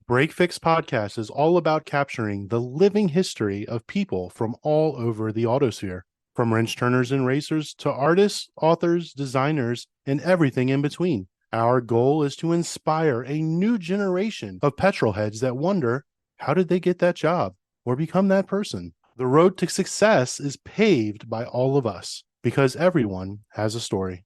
Break Fix Podcast is all about capturing the living history of people from all over the autosphere, from wrench turners and racers to artists, authors, designers, and everything in between. Our goal is to inspire a new generation of petrol heads that wonder, how did they get that job or become that person? The road to success is paved by all of us because everyone has a story.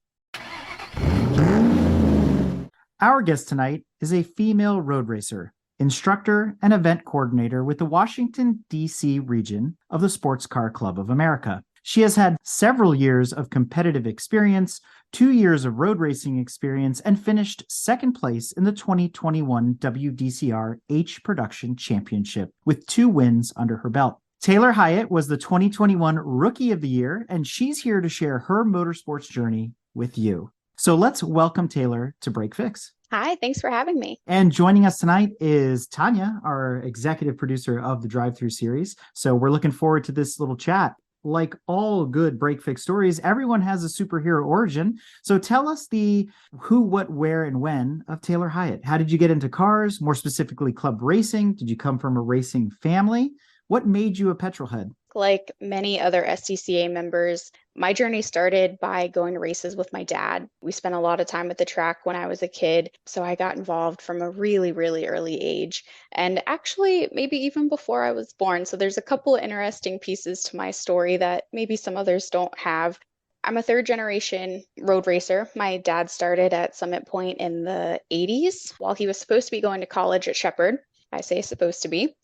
Our guest tonight is a female road racer, instructor, and event coordinator with the Washington, D.C. region of the Sports Car Club of America. She has had several years of competitive experience, 2 years of road racing experience, and finished second place in the 2021 WDCR H Production Championship with 2 wins under her belt. Taylor Hyatt was the 2021 Rookie of the Year, and she's here to share her motorsports journey with you. So let's welcome Taylor to Break Fix. Hi, thanks for having me. And joining us tonight is Tanya, our executive producer of the Drive-Thru series. So we're looking forward to this little chat. Like all good Break Fix stories, everyone has a superhero origin. So tell us the who, what, where, and when of Taylor Hyatt. How did you get into cars, more specifically club racing? Did you come from a racing family? What made you a petrol head? Like many other SCCA members, my journey started by going to races with my dad. We spent a lot of time at the track when I was a kid, so I got involved from a really, really early age, and actually maybe even before I was born. So there's a couple of interesting pieces to my story that maybe some others don't have. I'm a third generation road racer. My dad started at Summit Point in the 80s while he was supposed to be going to college at Shepherd. I say supposed to be.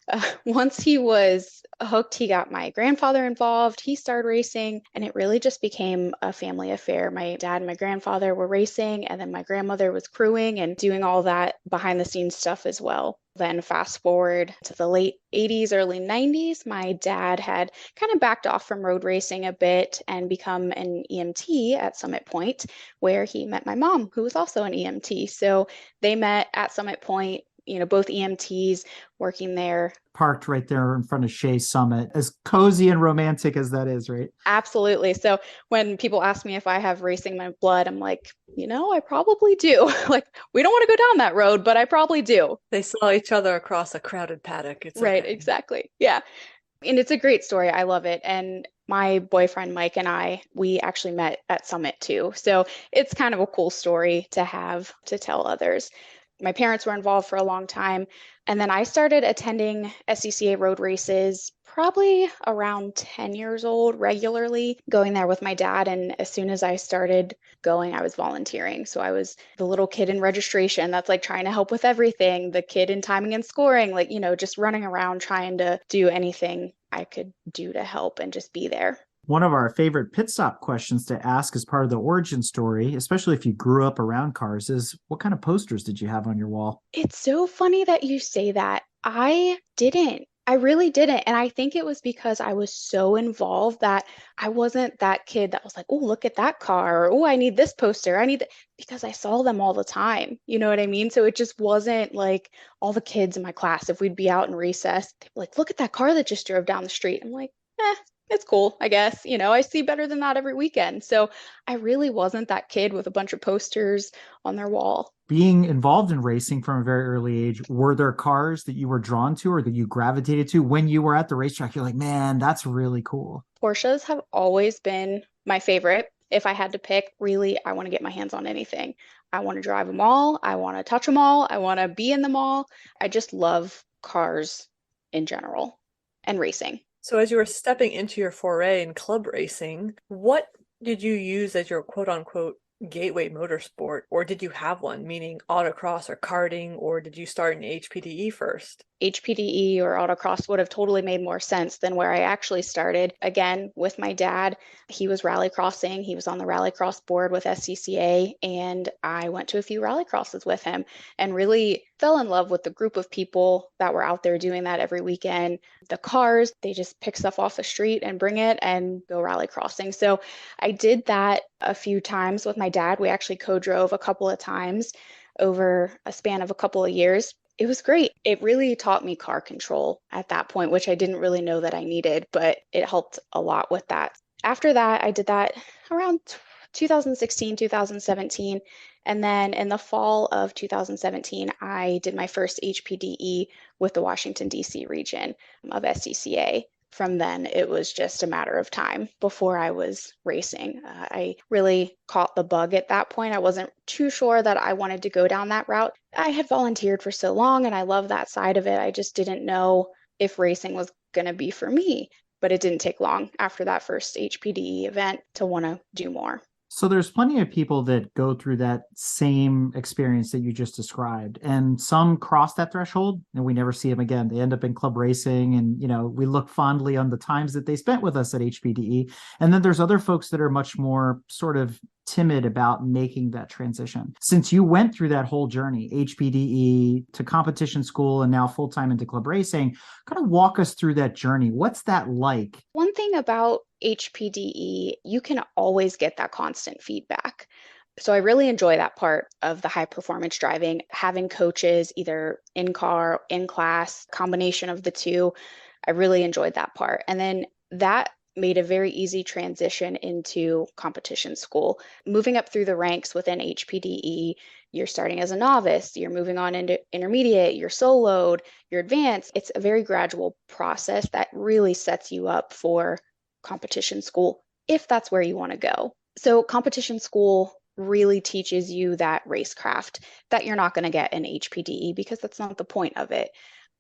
Once he was hooked, he got my grandfather involved. He started racing, and it really just became a family affair. My dad and my grandfather were racing, and then my grandmother was crewing and doing all that behind the scenes stuff as well. Then fast forward to the late 80s, early 90s, my dad had kind of backed off from road racing a bit and become an EMT at Summit Point, where he met my mom, who was also an EMT. So they met at Summit Point, both EMTs working there. Parked right there in front of Shea Summit, as cozy and romantic as that is, right? Absolutely. So when people ask me if I have racing in my blood, I'm like, I probably do. Like, we don't want to go down that road, but I probably do. They saw each other across a crowded paddock. It's right, okay. Exactly. Yeah. And it's a great story. I love it. And my boyfriend, Mike, and we actually met at Summit too. So it's kind of a cool story to have to tell others. My parents were involved for a long time. And then I started attending SCCA road races probably around 10 years old, regularly going there with my dad. And as soon as I started going, I was volunteering. So I was the little kid in registration that's like trying to help with everything, the kid in timing and scoring, like, just running around trying to do anything I could do to help and just be there. One of our favorite pit stop questions to ask as part of the origin story, especially if you grew up around cars, is what kind of posters did you have on your wall? It's so funny that you say that. I didn't. I really didn't. And I think it was because I was so involved that I wasn't that kid that was like, oh, look at that car, or oh, I need this poster. I need that, because I saw them all the time. You know what I mean? So it just wasn't like all the kids in my class, if we'd be out in recess, they'd be like, look at that car that just drove down the street. I'm like, it's cool, I guess. I see better than that every weekend. So I really wasn't that kid with a bunch of posters on their wall. Being involved in racing from a very early age, were there cars that you were drawn to or that you gravitated to when you were at the racetrack? You're like, man, that's really cool. Porsches have always been my favorite. If I had to pick, really, I want to get my hands on anything. I want to drive them all. I want to touch them all. I want to be in them all. I just love cars in general and racing. So as you were stepping into your foray in club racing, what did you use as your quote unquote gateway motorsport? Or did you have one, meaning autocross or karting, or did you start in HPDE first? HPDE or autocross would have totally made more sense than where I actually started. Again, with my dad, he was rallycrossing. He was on the rallycross board with SCCA, and I went to a few rallycrosses with him and really fell in love with the group of people that were out there doing that every weekend. The cars, they just pick stuff off the street and bring it and go rallycrossing. So I did that a few times with my dad. We actually co-drove a couple of times over a span of a couple of years. It was great. It really taught me car control at that point, which I didn't really know that I needed, but it helped a lot with that. After that, I did that around 2016, 2017. And then in the fall of 2017, I did my first HPDE with the Washington, D.C. region of SCCA. From then, it was just a matter of time before I was racing. I really caught the bug at that point. I wasn't too sure that I wanted to go down that route. I had volunteered for so long and I love that side of it. I just didn't know if racing was going to be for me. But it didn't take long after that first HPDE event to want to do more. So there's plenty of people that go through that same experience that you just described, and some cross that threshold and we never see them again. They end up in club racing, and we look fondly on the times that they spent with us at HPDE. And then there's other folks that are much more sort of timid about making that transition. Since you went through that whole journey, HPDE to competition school and now full-time into club racing, kind of walk us through that journey. What's that like? One thing about HPDE, you can always get that constant feedback. So I really enjoy that part of the high performance driving, having coaches either in car, in class, combination of the two. I really enjoyed that part. And then that made a very easy transition into competition school. Moving up through the ranks within HPDE, you're starting as a novice, you're moving on into intermediate, you're soloed, you're advanced. It's a very gradual process that really sets you up for competition school if that's where you want to go. So competition school really teaches you that racecraft that you're not going to get in HPDE because that's not the point of it.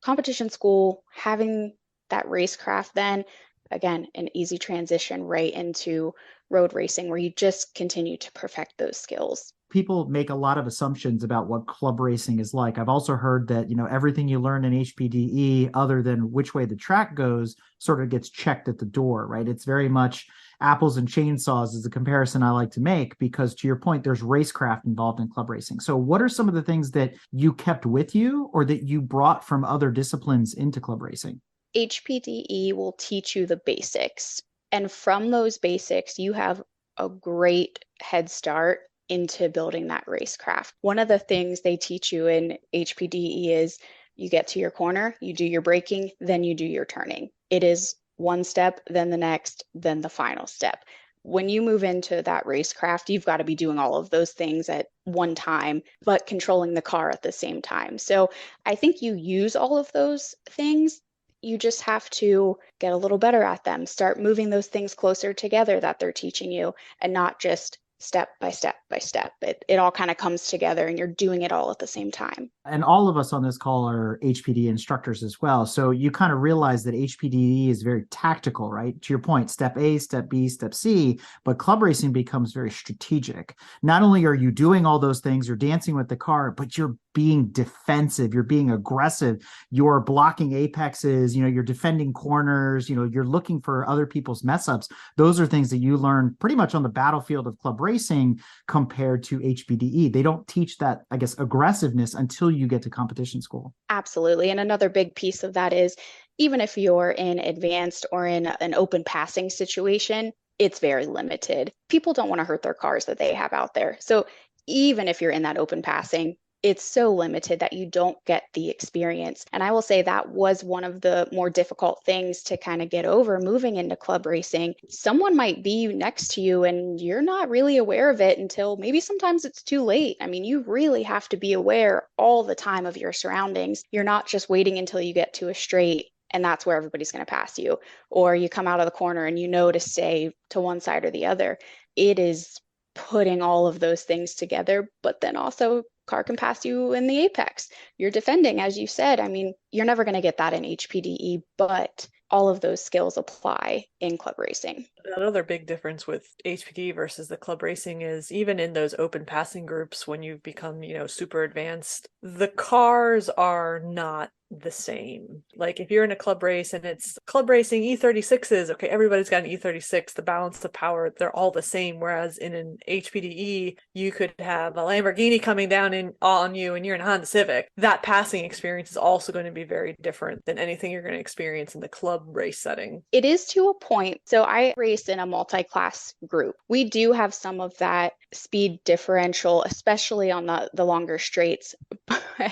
Competition school, having that racecraft, then again, an easy transition right into road racing where you just continue to perfect those skills. People make a lot of assumptions about what club racing is like. I've also heard that, everything you learn in HPDE, other than which way the track goes, sort of gets checked at the door, right? It's very much apples and chainsaws is a comparison I like to make, because to your point, there's racecraft involved in club racing. So what are some of the things that you kept with you or that you brought from other disciplines into club racing? HPDE will teach you the basics. And from those basics, you have a great head start into building that racecraft. One of the things they teach you in HPDE is you get to your corner, you do your braking, then you do your turning. It is one step, then the next, then the final step. When you move into that racecraft, you've got to be doing all of those things at one time, but controlling the car at the same time. So I think you use all of those things. You just have to get a little better at them, start moving those things closer together that they're teaching you, and not just step by step by step. It all kind of comes together and you're doing it all at the same time. And all of us on this call are HPDE instructors as well. So you kind of realize that HPDE is very tactical, right? To your point, step A, step B, step C, but club racing becomes very strategic. Not only are you doing all those things, you're dancing with the car, but you're being defensive, you're being aggressive, you're blocking apexes, you're defending corners, you're looking for other people's mess ups. Those are things that you learn pretty much on the battlefield of club racing compared to HPDE. They don't teach that, I guess, aggressiveness until you get to competition school. Absolutely. And another big piece of that is even if you're in advanced or in an open passing situation, it's very limited. People don't want to hurt their cars that they have out there. So even if you're in that open passing, it's so limited that you don't get the experience. And I will say that was one of the more difficult things to kind of get over moving into club racing. Someone might be next to you and you're not really aware of it until maybe sometimes it's too late. I mean, you really have to be aware all the time of your surroundings. You're not just waiting until you get to a straight and that's where everybody's going to pass you, or you come out of the corner and you know to stay to one side or the other. It is putting all of those things together, but then also car can pass you in the apex. You're defending, as you said. I mean, you're never going to get that in HPDE, but all of those skills apply in club racing. Another big difference with HPDE versus the club racing is even in those open passing groups, when you've become, super advanced, the cars are not the same. Like if you're in a club race and it's club racing E36s, okay, everybody's got an E36, the balance of power, they're all the same. Whereas in an HPDE, you could have a Lamborghini coming down on you and you're in a Honda Civic. That passing experience is also going to be very different than anything you're going to experience in the club race setting. It is to a point. So I race in a multi-class group. We do have some of that speed differential, especially on the longer straights.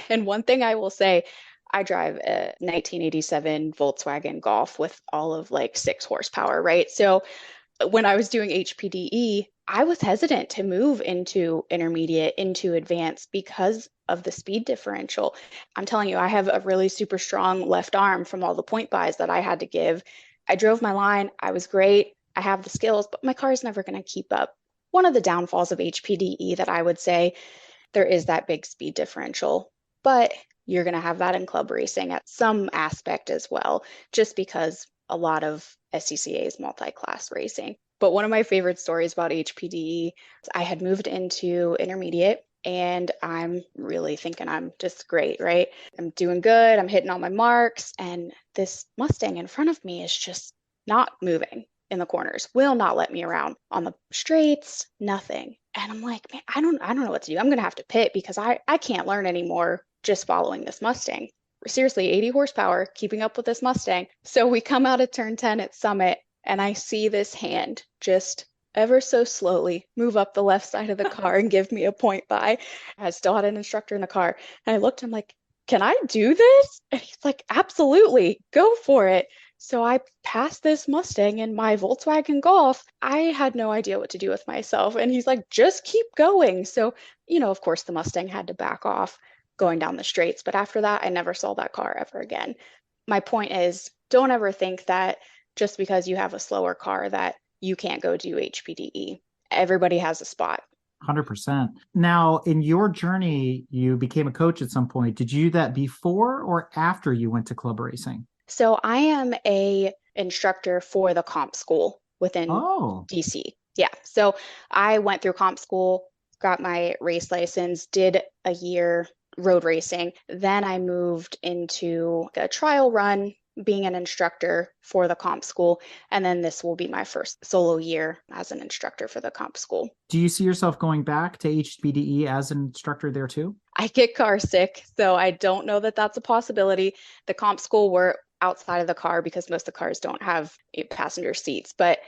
And one thing I will say, I drive a 1987 Volkswagen Golf with all of like 6 horsepower, right? So when I was doing HPDE, I was hesitant to move into intermediate, into advanced because of the speed differential. I'm telling you, I have a really super strong left arm from all the point buys that I had to give. I drove my line. I was great. I have the skills, but my car is never going to keep up. One of the downfalls of HPDE that I would say there is that big speed differential, but you're going to have that in club racing at some aspect as well, just because a lot of SCCA is multi-class racing. But one of my favorite stories about HPDE, I had moved into intermediate and I'm really thinking I'm just great, right? I'm doing good. I'm hitting all my marks. And this Mustang in front of me is just not moving in the corners, will not let me around on the straights, nothing. And I'm like, man, I don't know what to do. I'm gonna have to pit because I can't learn anymore just following this Mustang. Seriously, 80 horsepower, keeping up with this Mustang. So we come out of turn 10 at Summit, and I see this hand just ever so slowly move up the left side of the car and give me a point by. I still had an instructor in the car. And I looked, I'm like, can I do this? And he's like, absolutely, go for it. So I passed this Mustang in my Volkswagen Golf. I had no idea what to do with myself. And he's like, just keep going. So, of course, the Mustang had to back off going down the straights. But after that, I never saw that car ever again. My point is, don't ever think that just because you have a slower car that you can't go do HPDE. Everybody has a spot. 100%. Now, in your journey, you became a coach at some point. Did you do that before or after you went to club racing? So I am a instructor for the comp school within DC. Yeah. So I went through comp school, got my race license, did a year road racing. Then I moved into a trial run being an instructor for the comp school. And then this will be my first solo year as an instructor for the comp school. Do you see yourself going back to HPDE as an instructor there too? I get car sick, so I don't know that that's a possibility. The comp school, we're outside of the car because most of the cars don't have passenger seats, but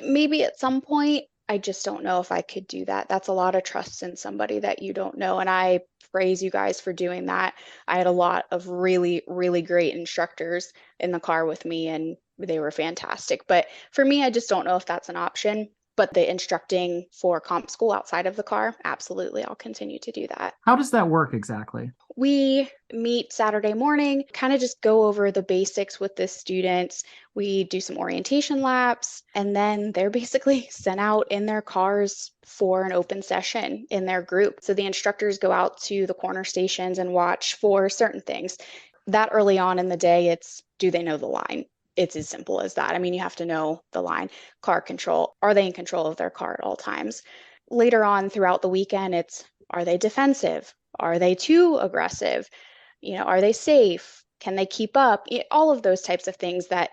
maybe at some point, I just don't know if I could do that. That's a lot of trust in somebody that you don't know. And I praise you guys for doing that. I had a lot of really, really great instructors in the car with me, and they were fantastic. But for me, I just don't know if that's an option. But the instructing for comp school outside of the car, absolutely, I'll continue to do that. How does that work exactly? We meet Saturday morning, kind of just go over the basics with the students. We do some orientation laps, and then they're basically sent out in their cars for an open session in their group. So the instructors go out to the corner stations and watch for certain things. That early on in the day, it's, do they know the line? It's as simple as that. I mean, you have to know the line. Car control. Are they in control of their car at all times? Later on throughout the weekend, it's, are they defensive? Are they too aggressive? Are they safe? Can they keep up? All of those types of things that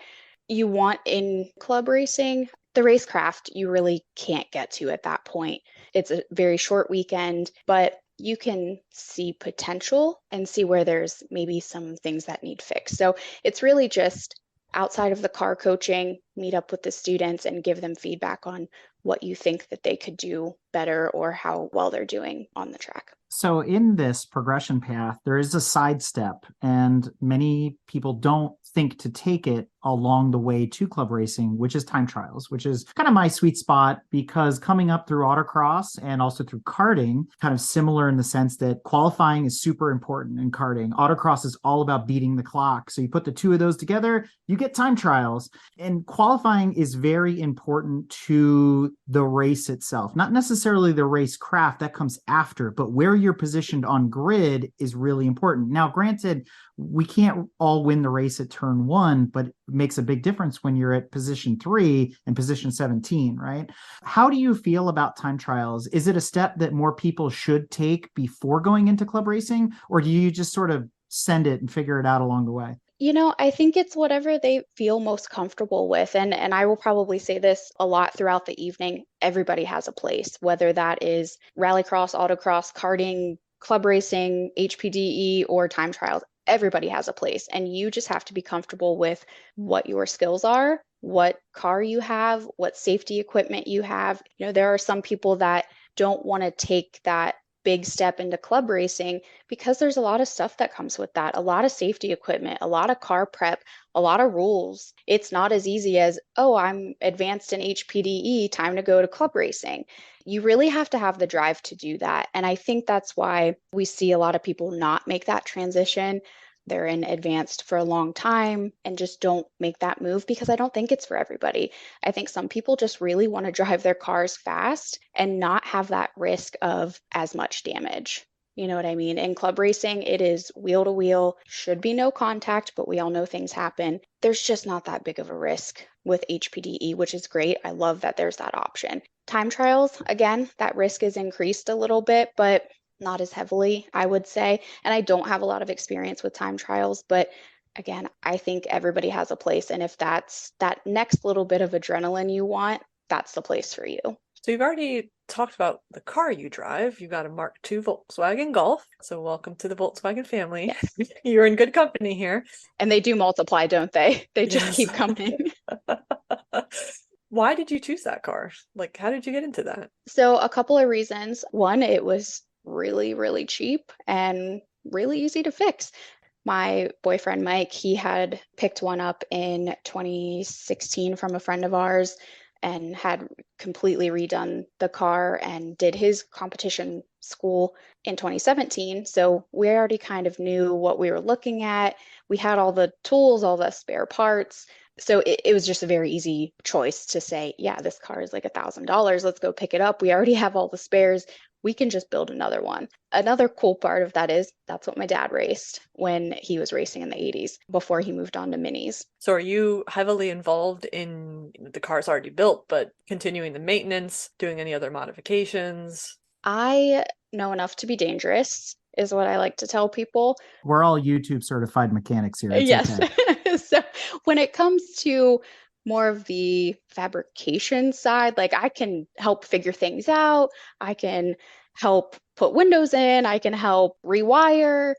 you want in club racing. The racecraft, you really can't get to at that point. It's a very short weekend, but you can see potential and see where there's maybe some things that need fixed. So it's really just outside of the car coaching, meet up with the students and give them feedback on what you think that they could do better or how well they're doing on the track. So in this progression path, there is a side step, and many people don't think to take it along the way to club racing, which is time trials, which is kind of my sweet spot because coming up through autocross and also through karting, kind of similar in the sense that qualifying is super important in karting. Autocross is all about beating the clock. So you put the two of those together, you get time trials. And qualifying is very important to the race itself, not necessarily the race craft that comes after, but where you're positioned on grid is really important. Now, granted, we can't all win the race at turn one, but it makes a big difference when you're at position 3 and position 17, right? How do you feel about time trials? Is it a step that more people should take before going into club racing, or do you just sort of send it and figure it out along the way? I think it's whatever they feel most comfortable with. And I will probably say this a lot throughout the evening. Everybody has a place, whether that is rallycross, autocross, karting, club racing, HPDE, or time trials. Everybody has a place. And you just have to be comfortable with what your skills are, what car you have, what safety equipment you have. There are some people that don't want to take that big step into club racing because there's a lot of stuff that comes with that, a lot of safety equipment, a lot of car prep, a lot of rules. It's not as easy as, oh, I'm advanced in HPDE, time to go to club racing. You really have to have the drive to do that. And I think that's why we see a lot of people not make that transition. They're in advanced for a long time and just don't make that move because I don't think it's for everybody. I think some people just really want to drive their cars fast and not have that risk of as much damage. You know what I mean? In club racing, it is wheel to wheel, should be no contact, but we all know things happen. There's just not that big of a risk with HPDE, which is great. I love that there's that option. Time trials, again, that risk is increased a little bit, but not as heavily, I would say. And I don't have a lot of experience with time trials, but again, I think everybody has a place. And if that's that next little bit of adrenaline you want, that's the place for you. So you've already talked about the car you drive. You've got a Mark II Volkswagen Golf. So welcome to the Volkswagen family. Yes. You're in good company here. And they do multiply, don't they? They just Yes. keep coming. Why did you choose that car? Like, how did you get into that? So a couple of reasons. One, it was really, really cheap and really easy to fix. My boyfriend, Mike, he had picked one up in 2016 from a friend of ours and had completely redone the car and did his competition school in 2017. So we already kind of knew what we were looking at. We had all the tools, all the spare parts. So it was just a very easy choice to say, yeah, this car is like $1,000. Let's go pick it up. We already have all the spares. We can just build another one. Another cool part of that is that's what my dad raced when he was racing in the 80s before he moved on to minis. So are you heavily involved in the car's already built, but continuing the maintenance, doing any other modifications? I know enough to be dangerous, is what I like to tell people. We're all YouTube certified mechanics here. It's Yes. okay. So when it comes to more of the fabrication side, like I can help figure things out. I can help put windows in. I can help rewire.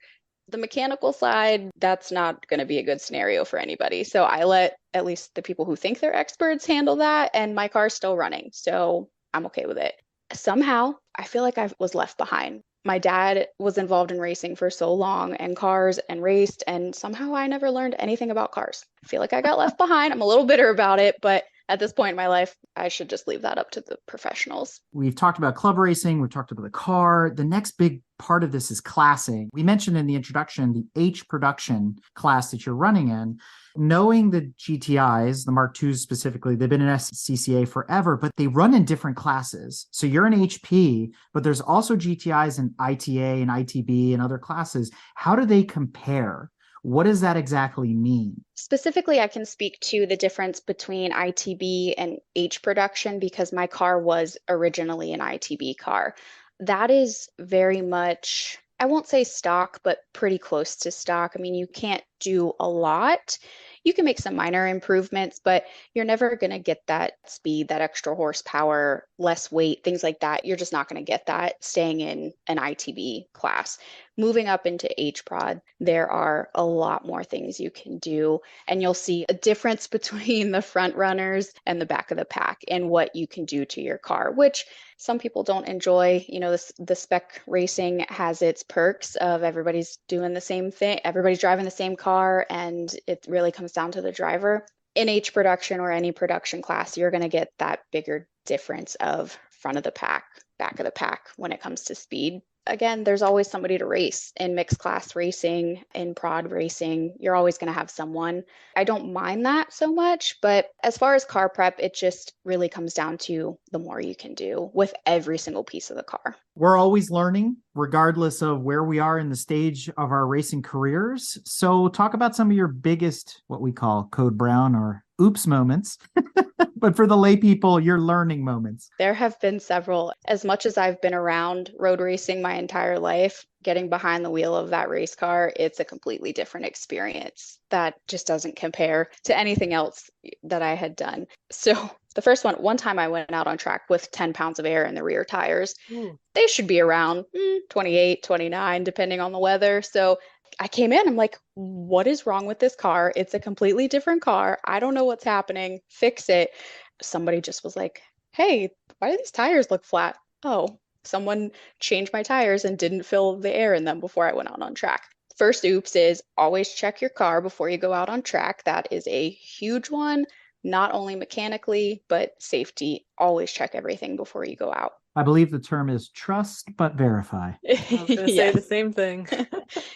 The mechanical side, that's not going to be a good scenario for anybody. So I let at least the people who think they're experts handle that, and my car's still running. So I'm okay with it. Somehow, I feel like I was left behind. My dad was involved in racing for so long and cars and raced, and somehow I never learned anything about cars. I feel like I got left behind. I'm a little bitter about it, but at this point in my life, I should just leave that up to the professionals. We've talked about club racing. We've talked about the car. The next big part of this is classing. We mentioned in the introduction the H production class that you're running in. Knowing the GTIs, the Mark IIs specifically, they've been in SCCA forever, but they run in different classes. So you're an HP, but there's also GTIs and ITA and ITB and other classes. How do they compare? What does that exactly mean? Specifically, I can speak to the difference between ITB and H production because my car was originally an ITB car. That is very much, I won't say stock, but pretty close to stock. I mean, you can't do a lot. You can make some minor improvements, but you're never going to get that speed, that extra horsepower, less weight, things like that. You're just not going to get that staying in an ITB class. Moving up into H prod, there are a lot more things you can do, and you'll see a difference between the front runners and the back of the pack and what you can do to your car, which some people don't enjoy. You know, the spec racing has its perks of everybody's doing the same thing, everybody's driving the same car, and it really comes down to the driver. In H production or any production class, you're going to get that bigger difference of front of the pack, back of the pack when it comes to speed. Again, there's always somebody to race in mixed class racing, in prod racing. You're always going to have someone. I don't mind that so much, but as far as car prep, it just really comes down to the more you can do with every single piece of the car. We're always learning, regardless of where we are in the stage of our racing careers. So talk about some of your biggest, what we call code brown or oops moments. But for the lay people, your learning moments. There have been several. As much as I've been around road racing my entire life, getting behind the wheel of that race car, it's a completely different experience that just doesn't compare to anything else that I had done. So the first one time I went out on track with 10 pounds of air in the rear tires. They should be around 28, 29, depending on the weather. So I came in, I'm like, what is wrong with this car? It's a completely different car. I don't know what's happening. Fix it. Somebody just was like, hey, why do these tires look flat? Oh, someone changed my tires and didn't fill the air in them before I went out on track. First oops is always check your car before you go out on track. That is a huge one, not only mechanically, but safety. Always check everything before you go out. I believe the term is trust but verify. I was going to say Yes. the same thing.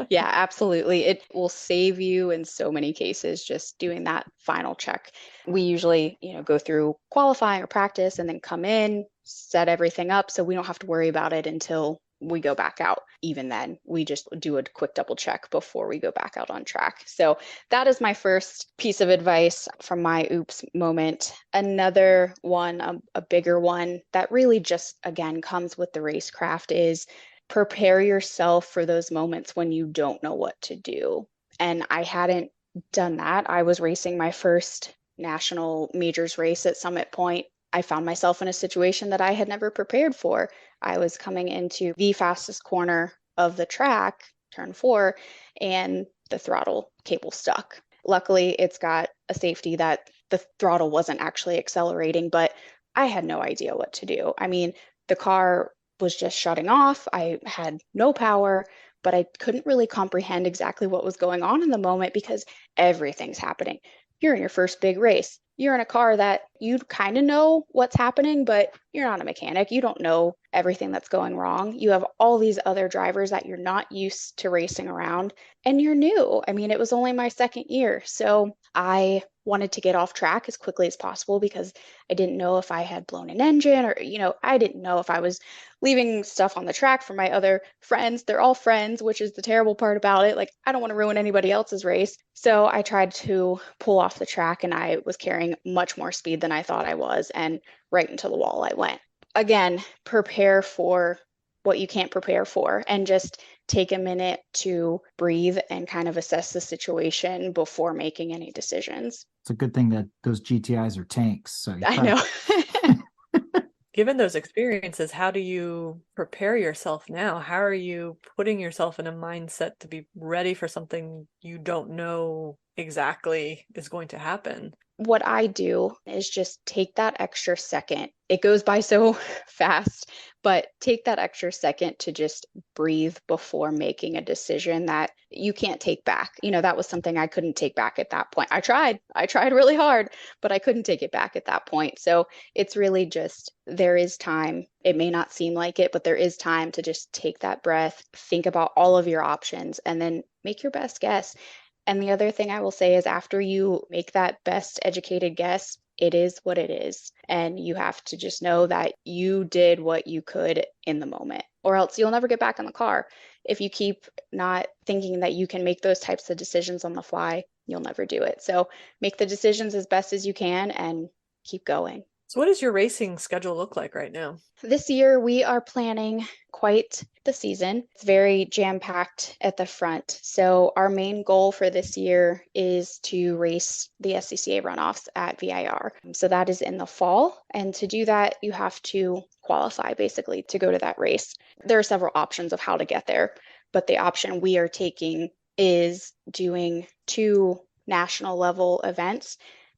Yeah, absolutely. It will save you in so many cases just doing that final check. We usually, go through qualifying or practice and then come in, set everything up so we don't have to worry about it until we go back out. Even then, we just do a quick double check before we go back out on track. So that is my first piece of advice from my oops moment. Another one, a bigger one that really just, again, comes with the racecraft is prepare yourself for those moments when you don't know what to do. And I hadn't done that. I was racing my first national majors race at Summit Point. I found myself in a situation that I had never prepared for. I was coming into the fastest corner of the track, turn 4, and the throttle cable stuck. Luckily, it's got a safety that the throttle wasn't actually accelerating, but I had no idea what to do. I mean, the car was just shutting off. I had no power, but I couldn't really comprehend exactly what was going on in the moment because everything's happening. You're in your first big race. You're in a car that you kind of know what's happening, but you're not a mechanic. You don't know everything that's going wrong. You have all these other drivers that you're not used to racing around, and you're new. I mean, it was only my second year. So I wanted to get off track as quickly as possible because I didn't know if I had blown an engine or, I didn't know if I was leaving stuff on the track for my other friends. They're all friends, which is the terrible part about it. Like, I don't want to ruin anybody else's race. So I tried to pull off the track and I was carrying much more speed than I thought I was. And right into the wall I went. Again, prepare for what you can't prepare for and just take a minute to breathe and kind of assess the situation before making any decisions. It's a good thing that those GTIs are tanks. So I know. Given those experiences, how do you prepare yourself now? How are you putting yourself in a mindset to be ready for something you don't know exactly is going to happen? What I do is just take that extra second. It goes by so fast, but take that extra second to just breathe before making a decision that you can't take back. That was something I couldn't take back at that point. I tried really hard, but I couldn't take it back at that point. So it's really just, there is time. It may not seem like it, but there is time to just take that breath, think about all of your options, and then make your best guess. And the other thing I will say is after you make that best educated guess, it is what it is. And you have to just know that you did what you could in the moment, or else you'll never get back in the car. If you keep not thinking that you can make those types of decisions on the fly, you'll never do it. So make the decisions as best as you can and keep going. So what does your racing schedule look like right now? This year, we are planning quite the season. It's very jam-packed at the front. So our main goal for this year is to race the SCCA runoffs at VIR. So that is in the fall. And to do that, you have to qualify basically to go to that race. There are several options of how to get there, but the option we are taking is doing 2 national level events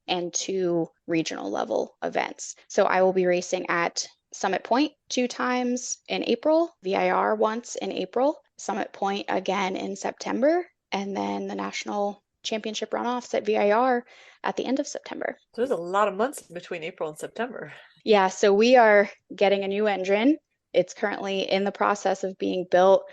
and 2 regional level events. So I will be racing at Summit Point 2 times in April, VIR once in April, Summit Point again in September, and then the national championship runoffs at VIR at the end of September. So there's a lot of months between April and September. Yeah, so we are getting a new engine. It's currently in the process of being built.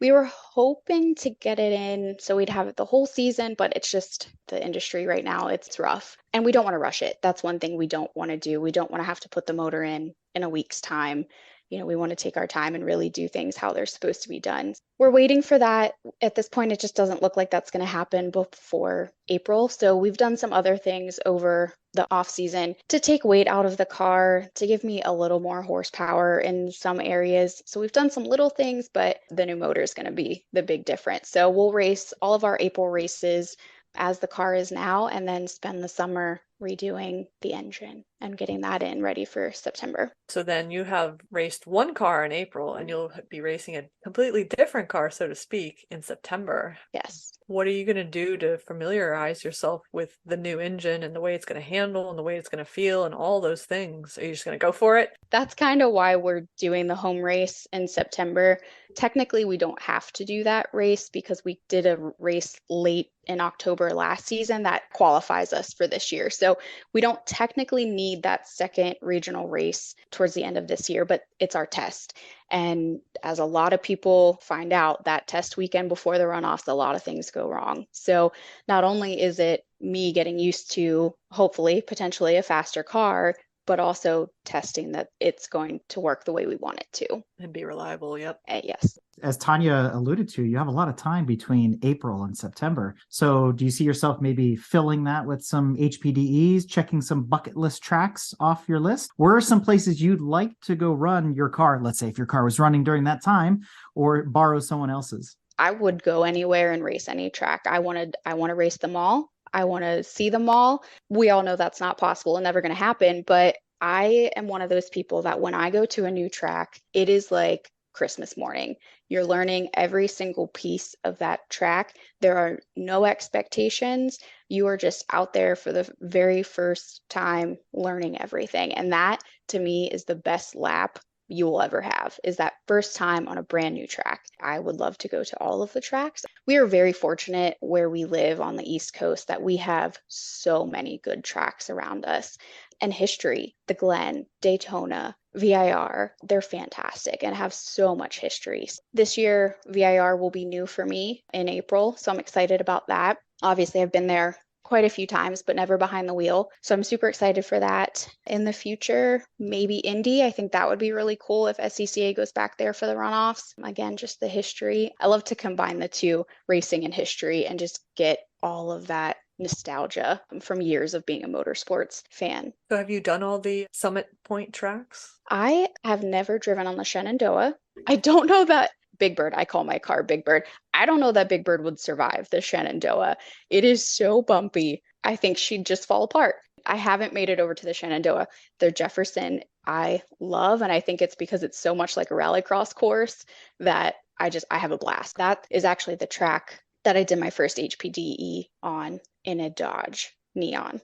We were hoping to get it in so we'd have it the whole season, but it's just the industry right now, it's rough. And we don't want to rush it. That's one thing we don't want to do. We don't want to have to put the motor in a week's time. We want to take our time and really do things how they're supposed to be done. We're waiting for that. At this point, it just doesn't look like that's going to happen before April. So we've done some other things over the off season to take weight out of the car, to give me a little more horsepower in some areas. So we've done some little things, but the new motor is going to be the big difference. So we'll race all of our April races as the car is now, and then spend the summer redoing the engine and getting that in ready for September. So then you have raced one car in April and you'll be racing a completely different car, so to speak, in September. Yes. What are you going to do to familiarize yourself with the new engine and the way it's going to handle and the way it's going to feel and all those things? Are you just going to go for it? That's kind of why we're doing the home race in September. Technically, we don't have to do that race because we did a race late in October last season that qualifies us for this year. So we don't technically need that second regional race towards the end of this year, but it's our test. And as a lot of people find out, that test weekend before the runoffs, a lot of things go wrong. So not only is it me getting used to hopefully potentially a faster car, but also testing that it's going to work the way we want it to. And be reliable, yep. Yes. As Tanya alluded to, you have a lot of time between April and September. So do you see yourself maybe filling that with some HPDEs, checking some bucket list tracks off your list? Where are some places you'd like to go run your car? Let's say if your car was running during that time, or borrow someone else's. I would go anywhere and race any track. I want to race them all. I want to see them all. We all know that's not possible and never going to happen, but I am one of those people that when I go to a new track, it is like Christmas morning. You're learning every single piece of that track. There are no expectations. You are just out there for the very first time learning everything. And that to me is the best lap you will ever have, is that first time on a brand new track. I would love to go to all of the tracks. We are very fortunate where we live on the East Coast that we have so many good tracks around us. And history, the Glen, Daytona, VIR, they're fantastic and have so much history. This year, VIR will be new for me in April, so I'm excited about that. Obviously, I've been there quite a few times, but never behind the wheel. So I'm super excited for that. In the future, maybe Indy. I think that would be really cool if SCCA goes back there for the runoffs. Again, just the history. I love to combine the two, racing and history, and just get all of that nostalgia from years of being a motorsports fan. So have you done all the Summit Point tracks? I have never driven on the Shenandoah. I don't know that Big Bird, I call my car Big Bird. I don't know that Big Bird would survive the Shenandoah. It is so bumpy. I think she'd just fall apart. I haven't made it over to the Shenandoah. The Jefferson I love, and I think it's because it's so much like a rallycross course that I have a blast. That is actually the track that I did my first HPDE on in a Dodge Neon.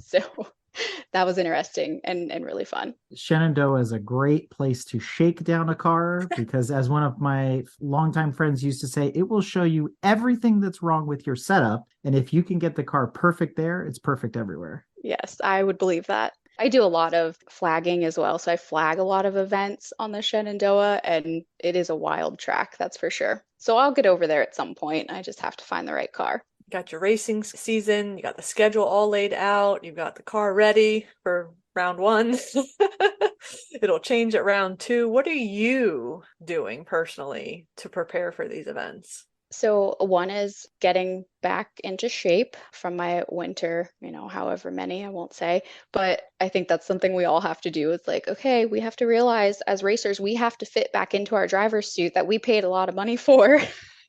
So that was interesting and really fun. Shenandoah is a great place to shake down a car because, as one of my longtime friends used to say, it will show you everything that's wrong with your setup. And if you can get the car perfect there, it's perfect everywhere. Yes, I would believe that. I do a lot of flagging as well. So I flag a lot of events on the Shenandoah, and it is a wild track, that's for sure. So I'll get over there at some point. I just have to find the right car. You got your racing season, you got the schedule all laid out, you've got the car ready for round one. It'll change at round two. What are you doing personally to prepare for these events? So one is getting back into shape from my winter, however many, I won't say, but I think that's something we all have to do. It's like, okay, we have to realize as racers, we have to fit back into our driver's suit that we paid a lot of money for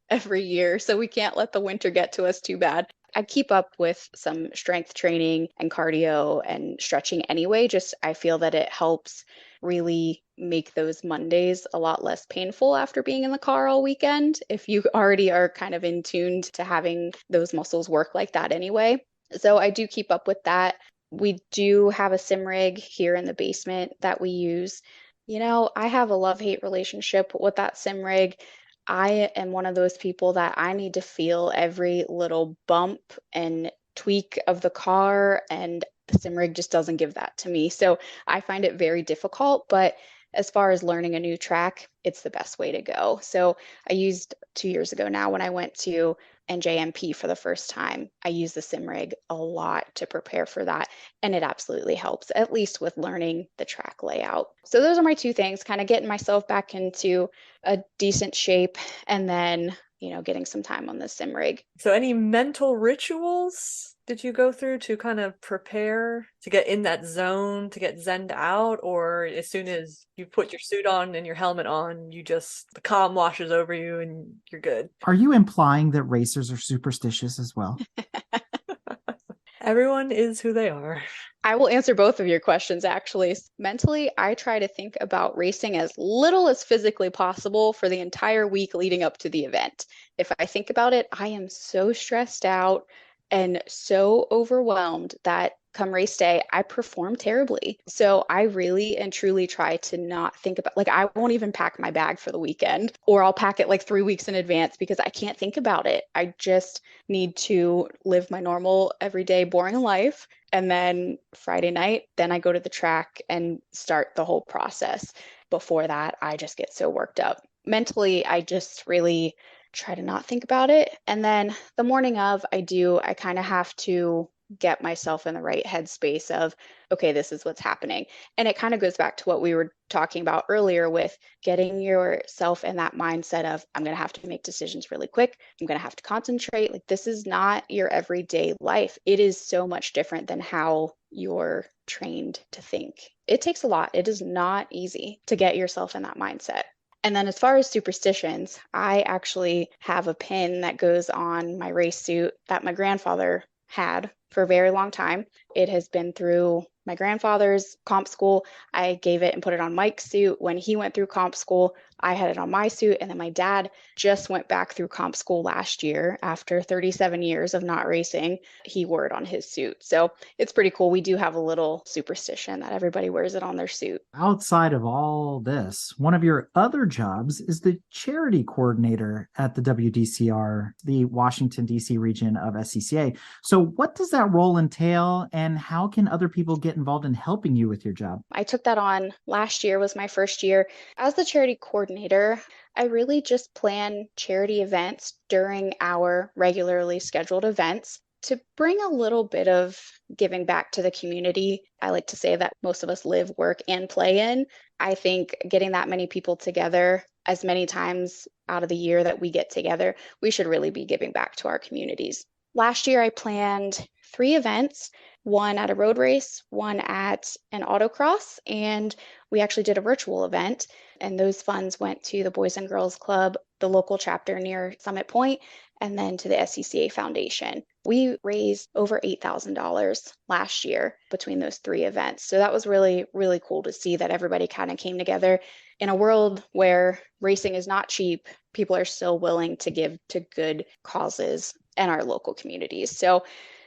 every year. So we can't let the winter get to us too bad. I keep up with some strength training and cardio and stretching anyway. Just I feel that it helps really make those Mondays a lot less painful after being in the car all weekend, if you already are kind of in tuned to having those muscles work like that anyway. So I do keep up with that. We do have a sim rig here in the basement that we use. I have a love-hate relationship with that sim rig. I am one of those people that I need to feel every little bump and tweak of the car, and the sim rig just doesn't give that to me. So I find it very difficult, but as far as learning a new track, it's the best way to go. So I used 2 years ago now when I went to NJMP for the first time, I used the sim rig a lot to prepare for that. And it absolutely helps, at least with learning the track layout. So those are my two things, kind of getting myself back into a decent shape and then, getting some time on the sim rig. So any mental rituals did you go through to kind of prepare to get in that zone, to get zenned out? Or as soon as you put your suit on and your helmet on, the calm washes over you and you're good? Are you implying that racers are superstitious as well? Everyone is who they are. I will answer both of your questions actually. Mentally, I try to think about racing as little as physically possible for the entire week leading up to the event. If I think about it, I am so stressed out and so overwhelmed that come race day, I perform terribly. So I really and truly try to not think about, like, I won't even pack my bag for the weekend, or I'll pack it like 3 weeks in advance because I can't think about it. I just need to live my normal, everyday, boring life. And then Friday night, then I go to the track and start the whole process. Before that, I just get so worked up. Mentally, I just really try to not think about it. And then the morning of, I kind of have to get myself in the right headspace of, okay, this is what's happening. And it kind of goes back to what we were talking about earlier with getting yourself in that mindset of, I'm going to have to make decisions really quick. I'm going to have to concentrate. Like, this is not your everyday life. It is so much different than how you're trained to think. It takes a lot. It is not easy to get yourself in that mindset. And then as far as superstitions, I actually have a pin that goes on my race suit that my grandfather had for a very long time. It has been through my grandfather's comp school. I gave it and put it on Mike's suit when he went through comp school. I had it on my suit. And then my dad just went back through comp school last year after 37 years of not racing. He wore it on his suit. So it's pretty cool. We do have a little superstition that everybody wears it on their suit. Outside of all this, one of your other jobs is the charity coordinator at the WDCR, the Washington, D.C. region of SCCA. So what does that role entail, and how can other people get involved in helping you with your job? I took that on last year, was my first year. As the charity coordinator, I really just plan charity events during our regularly scheduled events to bring a little bit of giving back to the community. I like to say that most of us live, work, and play in. I think getting that many people together as many times out of the year that we get together, we should really be giving back to our communities. Last year, I planned 3 events, one at a road race, one at an autocross, and we actually did a virtual event. And those funds went to the Boys and Girls Club, the local chapter near Summit Point, and then to the SCCA Foundation. We raised over $8,000 last year between those 3 events. So that was really, really cool to see that everybody kind of came together. In a world where racing is not cheap, people are still willing to give to good causes in our local communities. So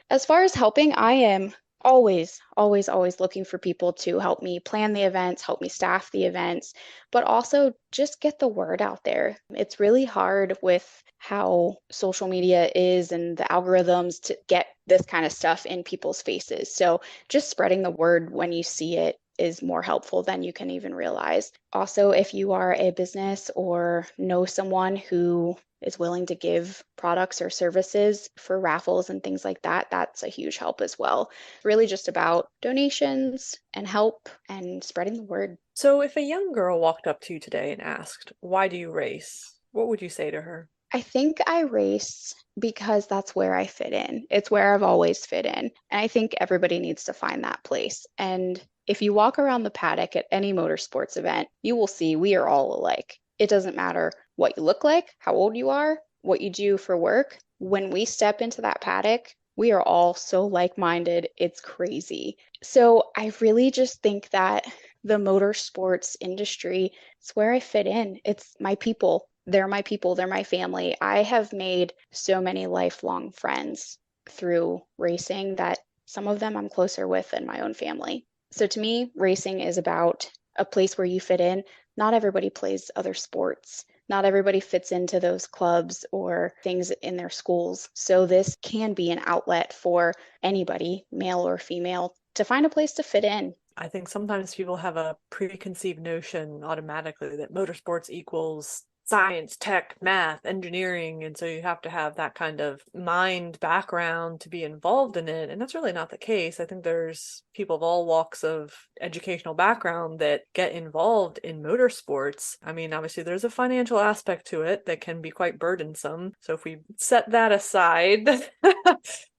as far as helping, I am always, always, always looking for people to help me plan the events, help me staff the events, but also just get the word out there. It's really hard with how social media is and the algorithms to get this kind of stuff in people's faces. So just spreading the word when you see it is more helpful than you can even realize. Also, if you are a business or know someone who is willing to give products or services for raffles and things like that, that's a huge help as well. Really just about donations and help and spreading the word. So if a young girl walked up to you today and asked, why do you race? What would you say to her? I think I race because that's where I fit in. It's where I've always fit in. And I think everybody needs to find that place. And if you walk around the paddock at any motorsports event, you will see we are all alike. It doesn't matter what you look like, how old you are, what you do for work. When we step into that paddock, we are all so like-minded. It's crazy. So I really just think that the motorsports industry is where I fit in. It's my people. They're my people. They're my family. I have made so many lifelong friends through racing that some of them I'm closer with than my own family. So to me, racing is about a place where you fit in. Not everybody plays other sports. Not everybody fits into those clubs or things in their schools. So this can be an outlet for anybody, male or female, to find a place to fit in. I think sometimes people have a preconceived notion automatically that motorsports equals science, tech, math, engineering, and so you have to have that kind of mind background to be involved in it, and that's really not the case. I think there's people of all walks of educational background that get involved in motorsports. I mean, obviously there's a financial aspect to it that can be quite burdensome, so if we set that aside,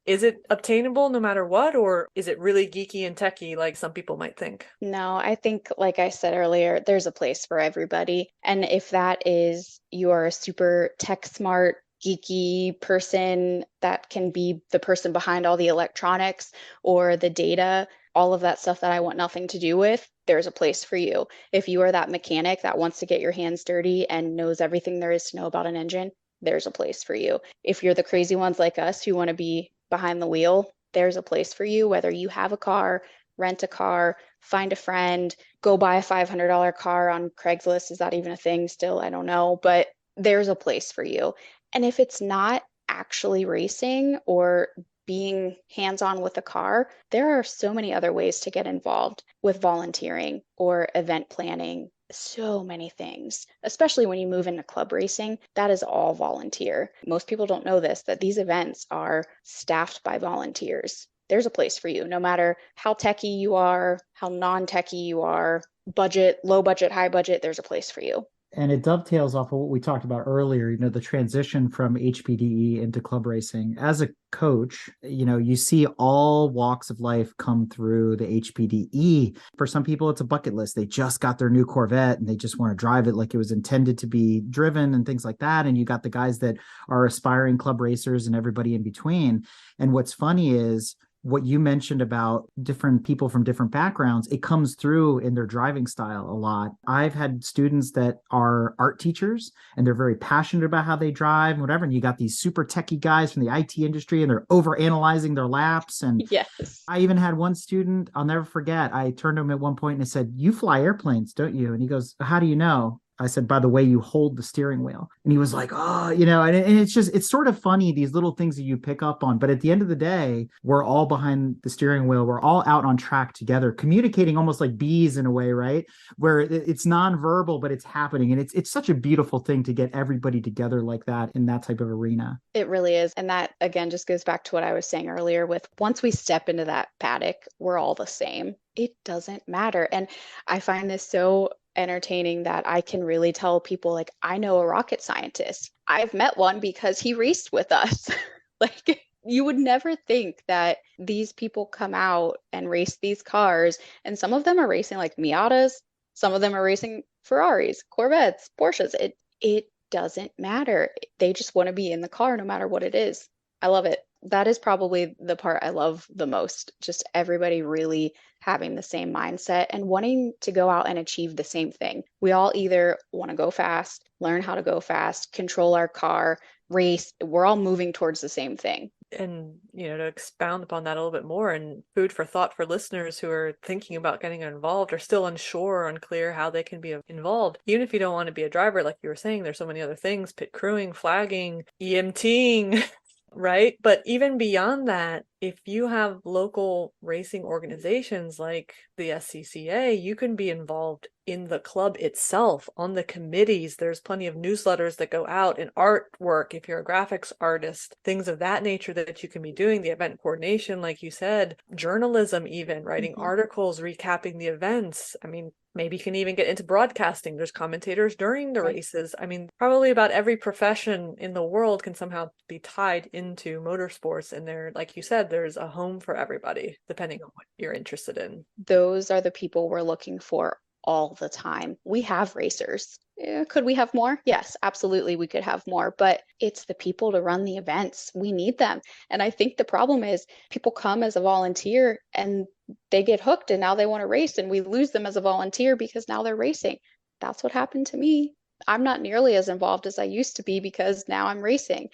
is it obtainable no matter what, or is it really geeky and techy like some people might think? No, I think, like I said earlier, there's a place for everybody. And if that is you're a super tech smart geeky person that can be the person behind all the electronics or the data, all of that stuff that I want nothing to do with, there's a place for you. If you are that mechanic that wants to get your hands dirty and knows everything there is to know about an engine, there's a place for you. If you're the crazy ones like us who want to be behind the wheel, there's a place for you, whether you have a car, rent a car, find a friend, go buy a $500 car on Craigslist. Is that even a thing still? I don't know, but there's a place for you. And if it's not actually racing or being hands-on with a car, there are so many other ways to get involved with volunteering or event planning. So many things, especially when you move into club racing, that is all volunteer. Most people don't know this, that these events are staffed by volunteers. There's a place for you, no matter how techie you are, how non-techie you are, budget, low budget, high budget, there's a place for you. And it dovetails off of what we talked about earlier, the transition from HPDE into club racing. As a coach, you see all walks of life come through the HPDE. For some people, it's a bucket list. They just got their new Corvette and they just want to drive it like it was intended to be driven and things like that. And you got the guys that are aspiring club racers and everybody in between. And what's funny is, what you mentioned about different people from different backgrounds, it comes through in their driving style a lot. I've had students that are art teachers and they're very passionate about how they drive and whatever. And you got these super techie guys from the IT industry and they're over analyzing their laps. And yes, I even had one student, I'll never forget. I turned to him at one point and I said, "You fly airplanes, don't you?" And he goes, "How do you know?" I said, "By the way you hold the steering wheel." And he was like, "Oh, and it's sort of funny, these little things that you pick up on. But at the end of the day, we're all behind the steering wheel. We're all out on track together, communicating almost like bees in a way, right? Where it's nonverbal, but it's happening. And it's such a beautiful thing to get everybody together like that in that type of arena. It really is. And that, again, just goes back to what I was saying earlier with once we step into that paddock, we're all the same. It doesn't matter. And I find this so entertaining that I can really tell people, like, I know a rocket scientist. I've met one because he raced with us. Like, you would never think that these people come out and race these cars. And some of them are racing like Miatas. Some of them are racing Ferraris, Corvettes, Porsches. It doesn't matter. They just want to be in the car no matter what it is. I love it. That is probably the part I love the most. Just everybody really having the same mindset and wanting to go out and achieve the same thing. We all either want to go fast, learn how to go fast, control our car, race. We're all moving towards the same thing. And, to expound upon that a little bit more, and food for thought for listeners who are thinking about getting involved or still unsure or unclear how they can be involved. Even if you don't want to be a driver, like you were saying, there's so many other things: pit crewing, flagging, EMTing, right? But even beyond that, if you have local racing organizations like the SCCA, you can be involved in the club itself, on the committees. There's plenty of newsletters that go out, and artwork, if you're a graphics artist, things of that nature that you can be doing, the event coordination, like you said, journalism, even writing articles, recapping the events. I mean, maybe you can even get into broadcasting. There's commentators during the races. I mean, probably about every profession in the world can somehow be tied into motorsports. And there, like you said, there's a home for everybody, depending on what you're interested in. Those are the people we're looking for all the time. We have racers. Could we have more? Yes, absolutely, we could have more, but it's the people to run the events. We need them. And I think the problem is people come as a volunteer and they get hooked and now they want to race, and we lose them as a volunteer because now they're racing. That's what happened to me. I'm not nearly as involved as I used to be because now I'm racing.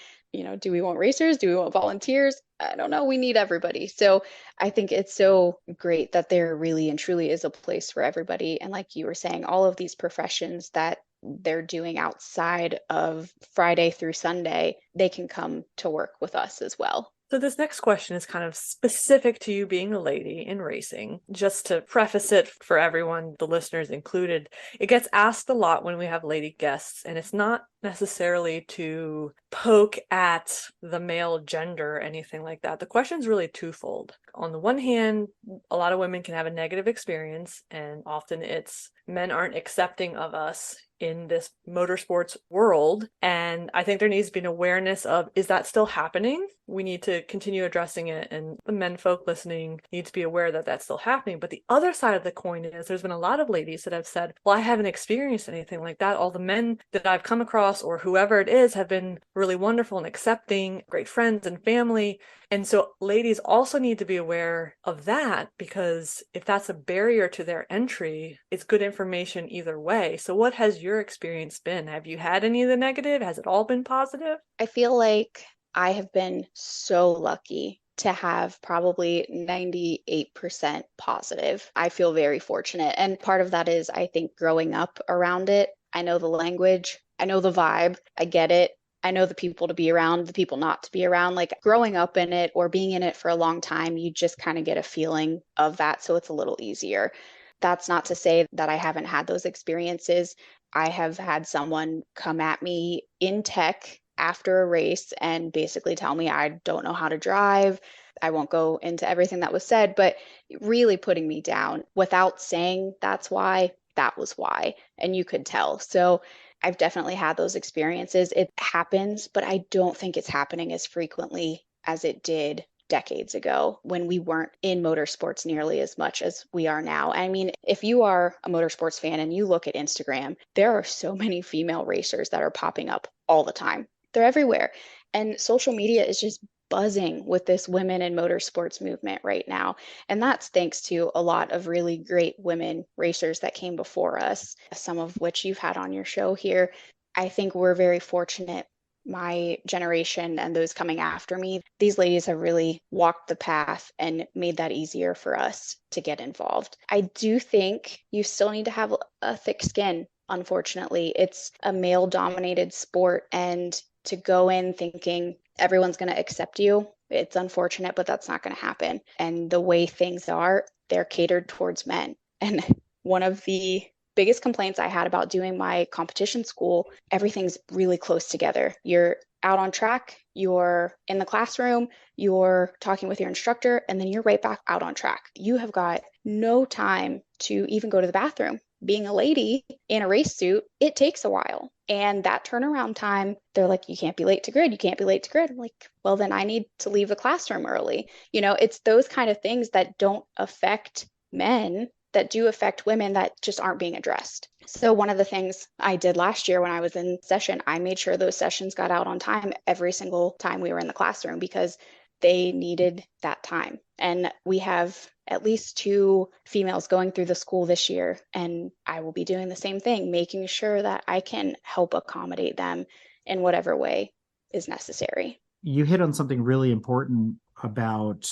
Do we want racers? Do we want volunteers? I don't know. We need everybody. So I think it's so great that there really and truly is a place for everybody. And like you were saying, all of these professions that they're doing outside of Friday through Sunday, they can come to work with us as well. So this next question is kind of specific to you being a lady in racing. Just to preface it for everyone, the listeners included, it gets asked a lot when we have lady guests, and it's not necessarily to poke at the male gender or anything like that. The question is really twofold. On the one hand, a lot of women can have a negative experience, and often it's men aren't accepting of us in this motorsports world. And I think there needs to be an awareness of, is that still happening? We need to continue addressing it, and the men folk listening need to be aware that that's still happening. But the other side of the coin is there's been a lot of ladies that have said, well, I haven't experienced anything like that. All the men that I've come across boss or whoever it is have been really wonderful and accepting, great friends and family. And so ladies also need to be aware of that, because if that's a barrier to their entry, it's good information either way. So what has your experience been? Have you had any of the negative? Has it all been positive? I feel like I have been so lucky to have probably 98% positive. I feel very fortunate. And part of that is, I think, growing up around it. I know the language, I know the vibe, I get it. I know the people to be around, the people not to be around. Like growing up in it or being in it for a long time, you just kind of get a feeling of that. So it's a little easier. That's not to say that I haven't had those experiences. I have had someone come at me in tech after a race and basically tell me I don't know how to drive. I won't go into everything that was said, but really putting me down without saying that's why, that was why. And you could tell. So I've definitely had those experiences. It happens, but I don't think it's happening as frequently as it did decades ago when we weren't in motorsports nearly as much as we are now. I mean, if you are a motorsports fan and you look at Instagram, there are so many female racers that are popping up all the time. They're everywhere. And social media is just buzzing with this women in motorsports movement right now. And that's thanks to a lot of really great women racers that came before us, some of which you've had on your show here. I think we're very fortunate, my generation and those coming after me. These ladies have really walked the path and made that easier for us to get involved. I do think you still need to have a thick skin. Unfortunately, it's a male dominated sport, and to go in thinking everyone's going to accept you, it's unfortunate, but that's not going to happen. And the way things are, they're catered towards men. And one of the biggest complaints I had about doing my competition school, everything's really close together. You're out on track, you're in the classroom, you're talking with your instructor, and then you're right back out on track. You have got no time to even go to the bathroom. Being a lady in a race suit, it takes a while. And that turnaround time, they're like, you can't be late to grid. You can't be late to grid. I'm like, well, then I need to leave the classroom early. You know, it's those kind of things that don't affect men that do affect women that just aren't being addressed. So one of the things I did last year when I was in session, I made sure those sessions got out on time every single time we were in the classroom because they needed that time. And we have at least 2 females going through the school this year, and I will be doing the same thing, making sure that I can help accommodate them in whatever way is necessary. You hit on something really important about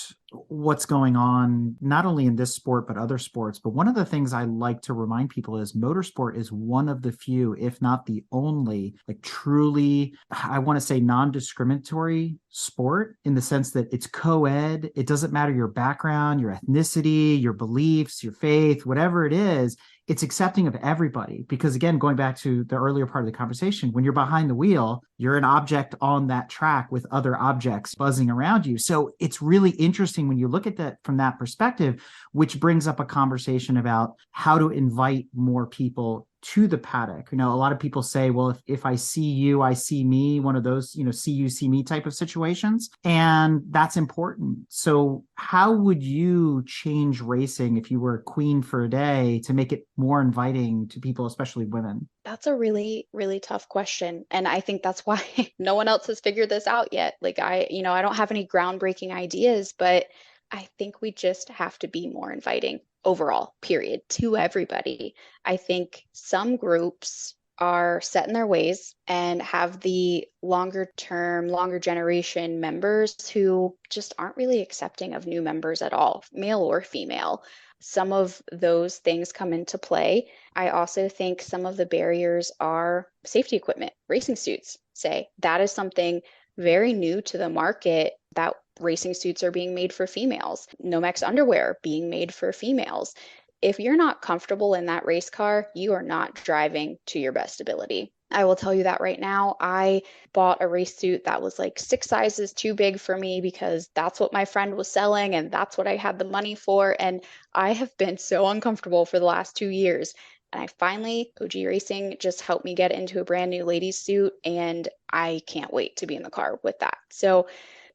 what's going on, not only in this sport, but other sports. But one of the things I like to remind people is motorsport is one of the few, if not the only, like truly, I want to say non-discriminatory sport in the sense that it's co-ed. It doesn't matter your background, your ethnicity, your beliefs, your faith, whatever it is. It's accepting of everybody because, again, going back to the earlier part of the conversation, when you're behind the wheel, you're an object on that track with other objects buzzing around you. So it's really interesting when you look at that from that perspective, which brings up a conversation about how to invite more people to the paddock. You know, a lot of people say, well, if I see you, I see me, one of those, see you, see me type of situations. And that's important. So how would you change racing if you were a queen for a day to make it more inviting to people, especially women? That's a really, really tough question. And I think that's why no one else has figured this out yet. Like I don't have any groundbreaking ideas, but I think we just have to be more inviting overall, period, to everybody. I think some groups are set in their ways and have the longer term, longer generation members who just aren't really accepting of new members at all, male or female. Some of those things come into play. I also think some of the barriers are safety equipment, racing suits, say. That is something very new to the market, that racing suits are being made for females, Nomex underwear being made for females. If you're not comfortable in that race car, you are not driving to your best ability. I will tell you that right now. I bought a race suit that was like 6 sizes too big for me because that's what my friend was selling and that's what I had the money for. And I have been so uncomfortable for the last 2 years. And I finally, OG Racing just helped me get into a brand new ladies suit, and I can't wait to be in the car with that. So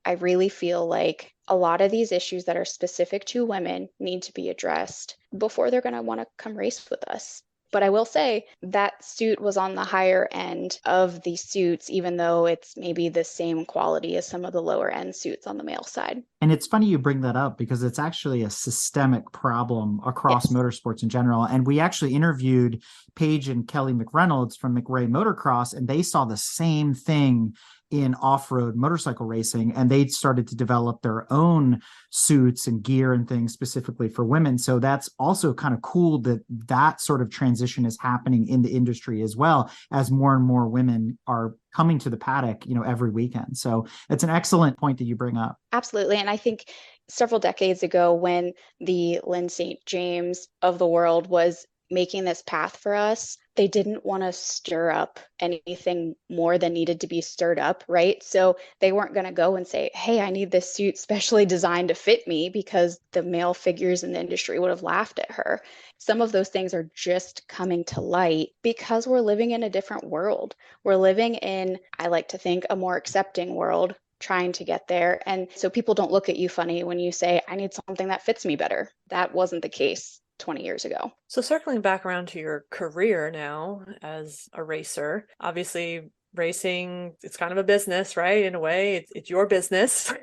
I really feel like a lot of these issues that are specific to women need to be addressed before they're going to want to come race with us. But I will say that suit was on the higher end of the suits, even though it's maybe the same quality as some of the lower end suits on the male side. And it's funny you bring that up because it's actually a systemic problem across Yes. motorsports in general. And we actually interviewed Paige and Kelly McReynolds from McRae Motocross, and they saw the same thing in off-road motorcycle racing, and they started to develop their own suits and gear and things specifically for women. So that's also kind of cool that that sort of transition is happening in the industry as well, as more and more women are coming to the paddock, every weekend. So it's an excellent point that you bring up. Absolutely. And I think several decades ago, when the Lynn St. James of the world was making this path for us, they didn't want to stir up anything more than needed to be stirred up, right? So they weren't going to go and say, hey, I need this suit specially designed to fit me, because the male figures in the industry would have laughed at her. Some of those things are just coming to light because we're living in a different world. We're living in, I like to think, a more accepting world, trying to get there. And so people don't look at you funny when you say, I need something that fits me better. That wasn't the case 20 years ago. So circling back around to your career now as a racer, obviously racing, it's kind of a business, right? In a way, it's your business.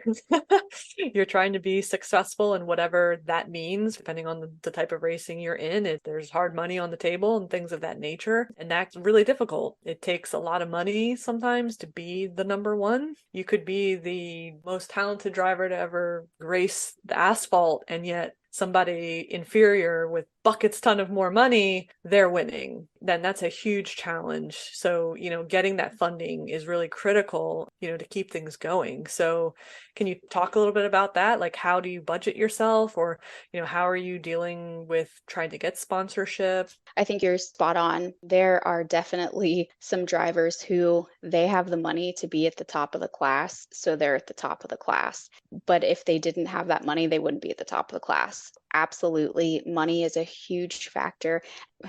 You're trying to be successful in whatever that means, depending on the type of racing you're in. There's hard money on the table and things of that nature. And that's really difficult. It takes a lot of money sometimes to be the number one. You could be the most talented driver to ever race the asphalt, and yet somebody inferior with buckets ton of more money, they're winning. Then that's a huge challenge. So, getting that funding is really critical, to keep things going. So can you talk a little bit about that? Like, how do you budget yourself, or, how are you dealing with trying to get sponsorship? I think you're spot on. There are definitely some drivers who they have the money to be at the top of the class, so they're at the top of the class. But if they didn't have that money, they wouldn't be at the top of the class. Absolutely. Money is a huge factor.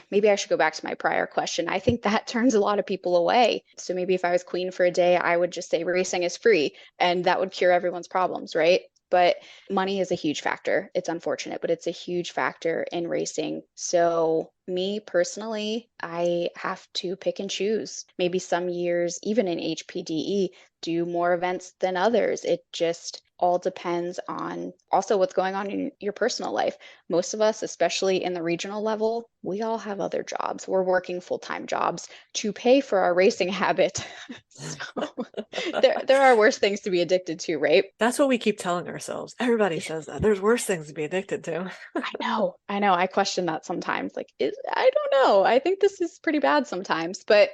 Maybe I should go back to my prior question. I think that turns a lot of people away. So maybe if I was queen for a day, I would just say racing is free, and that would cure everyone's problems, right? But money is a huge factor. It's unfortunate, but it's a huge factor in racing. So me personally, I have to pick and choose. Maybe some years, even in HPDE, do more events than others. It just all depends on also what's going on in your personal life. Most of us, especially in the regional level, we all have other jobs. We're working full-time jobs to pay for our racing habit. So there are worse things to be addicted to, right? That's what we keep telling ourselves. Everybody says that. There's worse things to be addicted to. I know. I question that sometimes. Like, I don't know. I think this is pretty bad sometimes, but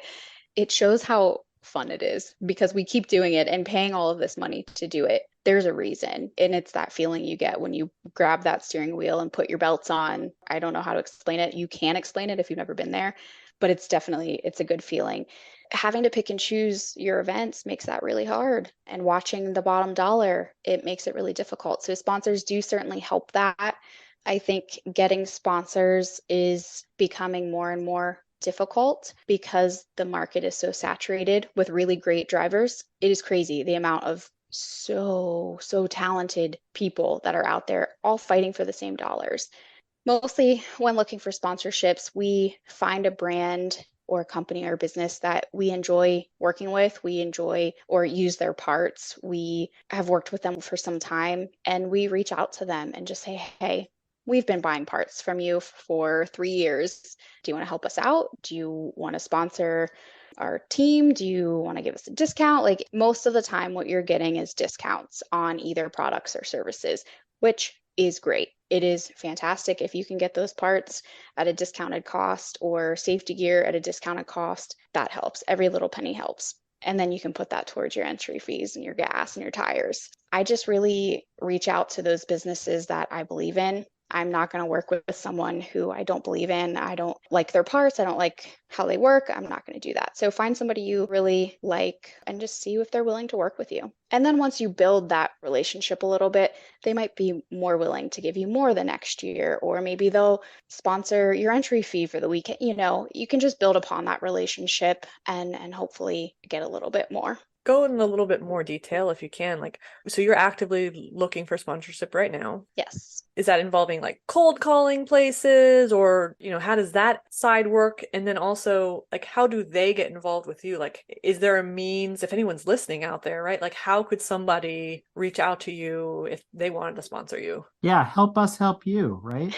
it shows how fun it is because we keep doing it and paying all of this money to do it. There's a reason. And it's that feeling you get when you grab that steering wheel and put your belts on. I don't know how to explain it. You can't explain it if you've never been there, but it's a good feeling. Having to pick and choose your events makes that really hard. And watching the bottom dollar, it makes it really difficult. So sponsors do certainly help that. I think getting sponsors is becoming more and more difficult because the market is so saturated with really great drivers. It is crazy the amount of so talented people that are out there all fighting for the same dollars. Mostly when looking for sponsorships, we find a brand or a company or business that we enjoy working with, we enjoy or use their parts. We have worked with them for some time and we reach out to them and just say, hey, we've been buying parts from you for 3 years. Do you want to help us out? Do you want to sponsor our team? Do you want to give us a discount? Like most of the time, what you're getting is discounts on either products or services, which is great. It is fantastic if you can get those parts at a discounted cost or safety gear at a discounted cost. That helps. Every little penny helps. And then you can put that towards your entry fees and your gas and your tires. I just really reach out to those businesses that I believe in. I'm not going to work with someone who I don't believe in. I don't like their parts. I don't like how they work. I'm not going to do that. So find somebody you really like and just see if they're willing to work with you. And then once you build that relationship a little bit, they might be more willing to give you more the next year, or maybe they'll sponsor your entry fee for the weekend. You can just build upon that relationship and hopefully get a little bit more. Go in a little bit more detail if you can. Like, so you're actively looking for sponsorship right now. Yes. Is that involving like cold calling places, or, how does that side work? And then also, like, how do they get involved with you? Like, is there a means, if anyone's listening out there, right? Like, how could somebody reach out to you if they wanted to sponsor you? Yeah, help us help you, right?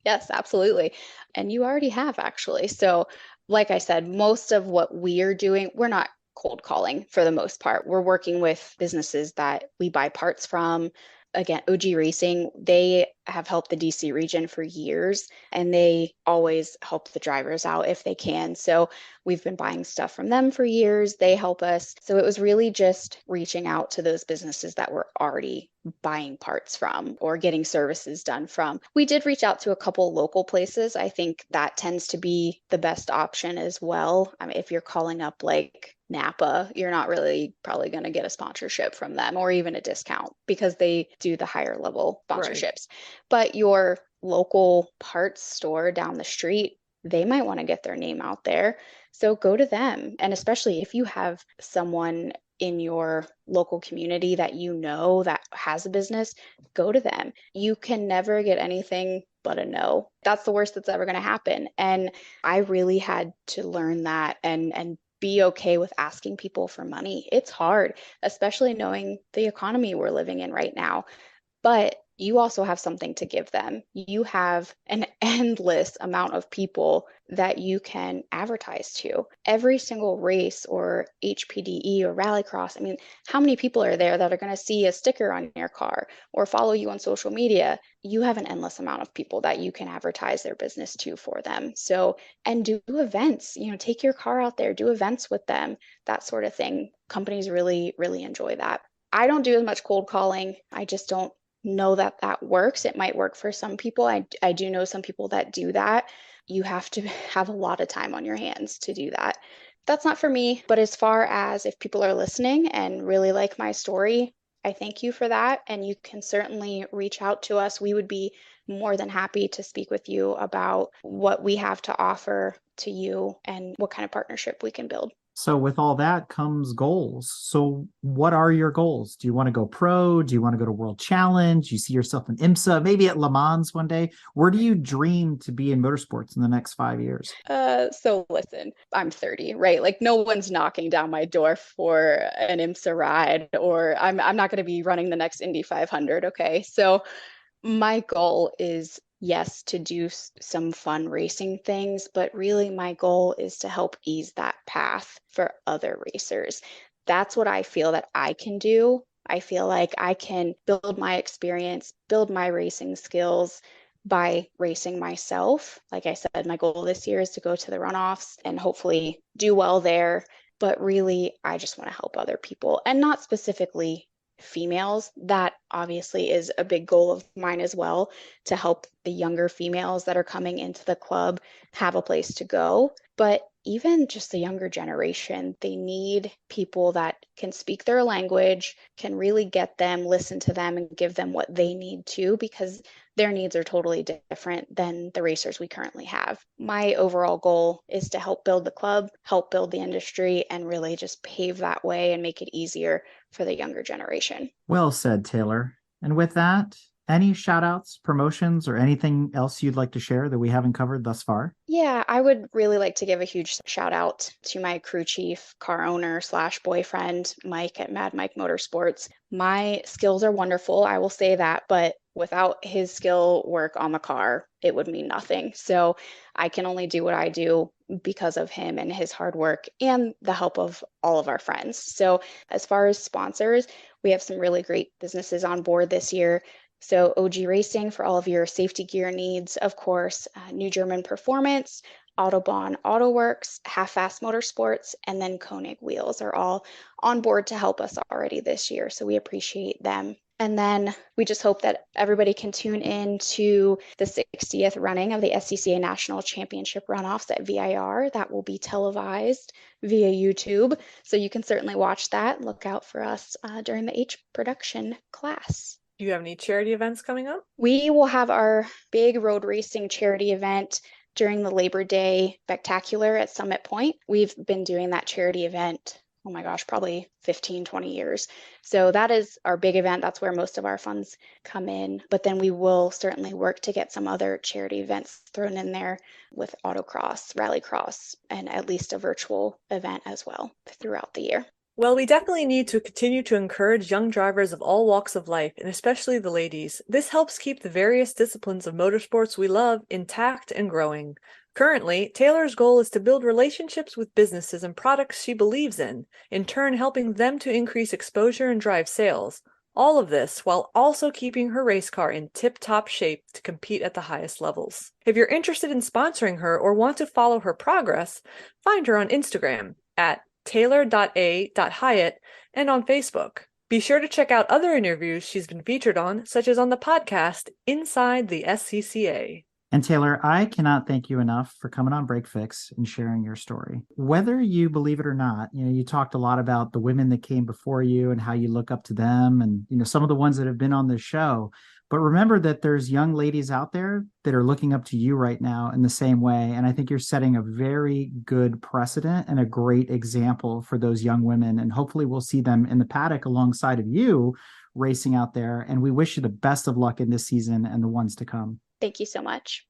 Yes, absolutely. And you already have actually. So, like I said, most of what we are doing, we're not cold calling for the most part. We're working with businesses that we buy parts from. Again, OG Racing, they have helped the DC region for years and they always help the drivers out if they can. So we've been buying stuff from them for years. They help us. So it was really just reaching out to those businesses that were already buying parts from or getting services done from. We did reach out to a couple local places. I think that tends to be the best option as well. I mean, if you're calling up like Napa, you're not really probably going to get a sponsorship from them or even a discount because they do the higher level sponsorships. Right. But your local parts store down the street, they might want to get their name out there. So go to them. And especially if you have someone in your local community that you know that has a business, go to them. You can never get anything but a no. That's the worst that's ever going to happen. And I really had to learn that and be okay with asking people for money. It's hard, especially knowing the economy we're living in right now. But you also have something to give them. You have an endless amount of people that you can advertise to. Every single race or HPDE or rallycross, I mean, how many people are there that are going to see a sticker on your car or follow you on social media? You have an endless amount of people that you can advertise their business to for them. So, and do events, take your car out there, do events with them, that sort of thing. Companies really, really enjoy that. I don't do as much cold calling. I just don't know that that works. It might work for some people. I do know some people that do that. You have to have a lot of time on your hands to do that. That's not for me. But as far as if people are listening and really like my story, I thank you for that. And you can certainly reach out to us. We would be more than happy to speak with you about what we have to offer to you and what kind of partnership we can build. So with all that comes goals. So what are your goals? Do you want to go pro? Do you want to go to World Challenge? Do you see yourself in IMSA, maybe at Le Mans one day? Where do you dream to be in motorsports in the next 5 years? So listen, I'm 30, right? Like no one's knocking down my door for an IMSA ride, or I'm not going to be running the next Indy 500. Okay, so my goal is, yes, to do some fun racing things, but really my goal is to help ease that path for other racers. That's what I feel that I can do. I feel like I can build my experience, build my racing skills by racing myself. Like I said, my goal this year is to go to the runoffs and hopefully do well there. But really, I just want to help other people and not specifically females. That obviously is a big goal of mine as well, to help the younger females that are coming into the club have a place to go. But even just the younger generation, they need people that can speak their language, can really get them, listen to them, and give them what they need to, because their needs are totally different than the racers we currently have. My overall goal is to help build the club, help build the industry, and really just pave that way and make it easier for the younger generation. Well said, Taylor. And with that, any shout outs, promotions, or anything else you'd like to share that we haven't covered thus far? Yeah, I would really like to give a huge shout out to my crew chief, car owner slash boyfriend, Mike at Mad Mike Motorsports. My skills are wonderful, I will say that, but without his skill work on the car, it would mean nothing. So I can only do what I do because of him and his hard work and the help of all of our friends. So as far as sponsors, we have some really great businesses on board this year. So OG Racing for all of your safety gear needs, of course, New German Performance, Autobahn AutoWorks, Half-Fast Motorsports, and then Koenig Wheels are all on board to help us already this year. So we appreciate them. And then we just hope that everybody can tune in to the 60th running of the SCCA National Championship runoffs at VIR. That will be televised via YouTube. So you can certainly watch that. Look out for us during the H production class. Do you have any charity events coming up? We will have our big road racing charity event during the Labor Day Spectacular at Summit Point. We've been doing that charity event oh my gosh, probably 15, 20 years. So that is our big event. That's where most of our funds come in. But then we will certainly work to get some other charity events thrown in there with autocross, rallycross, and at least a virtual event as well throughout the year. Well, we definitely need to continue to encourage young drivers of all walks of life, and especially the ladies. This helps keep the various disciplines of motorsports we love intact and growing. Currently, Taylor's goal is to build relationships with businesses and products she believes in turn helping them to increase exposure and drive sales. All of this while also keeping her race car in tip-top shape to compete at the highest levels. If you're interested in sponsoring her or want to follow her progress, find her on Instagram at taylor.a.hyatt and on Facebook. Be sure to check out other interviews she's been featured on, such as on the podcast Inside the SCCA. And Taylor, I cannot thank you enough for coming on Break Fix and sharing your story. Whether you believe it or not, you talked a lot about the women that came before you and how you look up to them and, some of the ones that have been on this show. But remember that there's young ladies out there that are looking up to you right now in the same way. And I think you're setting a very good precedent and a great example for those young women. And hopefully we'll see them in the paddock alongside of you racing out there. And we wish you the best of luck in this season and the ones to come. Thank you so much.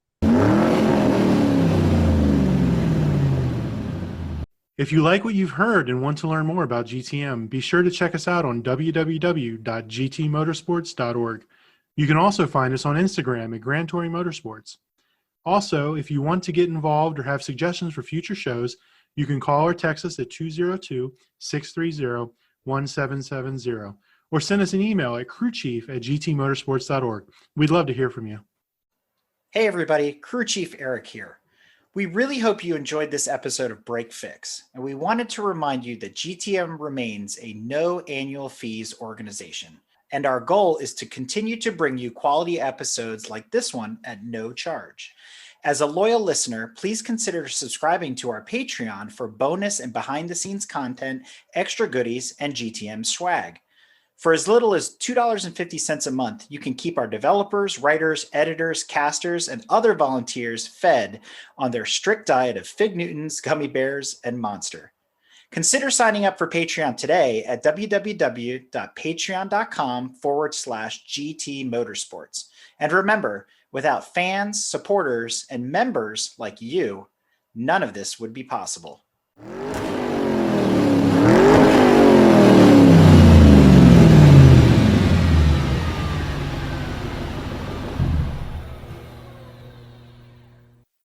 If you like what you've heard and want to learn more about GTM, be sure to check us out on www.gtmotorsports.org. You can also find us on Instagram at Grand Touring Motorsports. Also, if you want to get involved or have suggestions for future shows, you can call or text us at 202-630-1770 or send us an email at crewchief@gtmotorsports.org. We'd love to hear from you. Hey everybody, Crew Chief Eric here. We really hope you enjoyed this episode of Break Fix, and we wanted to remind you that GTM remains a no annual fees organization. And our goal is to continue to bring you quality episodes like this one at no charge. As a loyal listener, please consider subscribing to our Patreon for bonus and behind-the-scenes content, extra goodies, and GTM swag. For as little as $2.50 a month, you can keep our developers, writers, editors, casters, and other volunteers fed on their strict diet of Fig Newtons, gummy bears, and Monster. Consider signing up for Patreon today at www.patreon.com/GT Motorsports. And remember, without fans, supporters, and members like you, none of this would be possible.